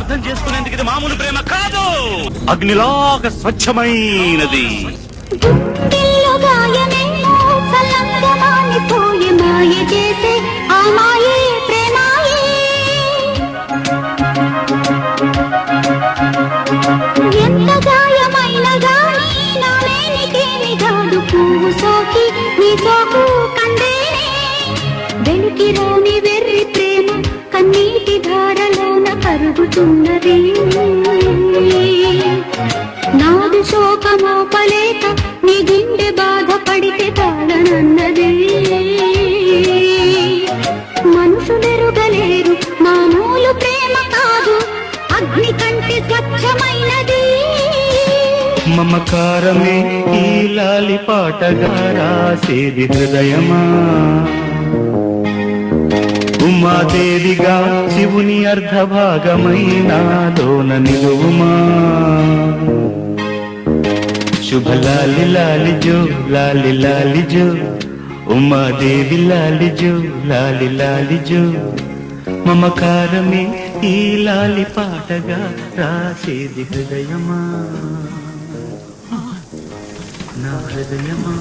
అర్థం చేసుకునేందుకు ఇది మామూలు ప్రేమ కాదు, అగ్నిలాగా స్వచ్ఛమైనది. ఎంత గాయమైన గాని నానేనికేమి కాదు, పువ్వు సోకి నీ సోకు కందేనే. వెలికి రాని వెర్రి ప్రేమ కన్నీటి ధారలోన కరుగుతున్నది. నాది శోకమోపలేక నీ గుండె బాధపడితే తాళనన్నది. మనుషులెరుగలేరు మామూలు ప్రేమ కాదు, అగ్ని కంటే స్వచ్ఛమైనది. మమకారమే ఈ లాలి పాటగా రాసేది హృదయమా, ఉమాదేవిగా శివుని అర్ధభాగమైనాలోన నిలువుమా. శుభ లాలి లాలి జో లాలి లాలి జో, ఉమాదేవి లాలి జో లాలి లాలి జో. మమకారమే ఈ లాలి పాటగా రాసేది హృదయమా, నా హృదయమా.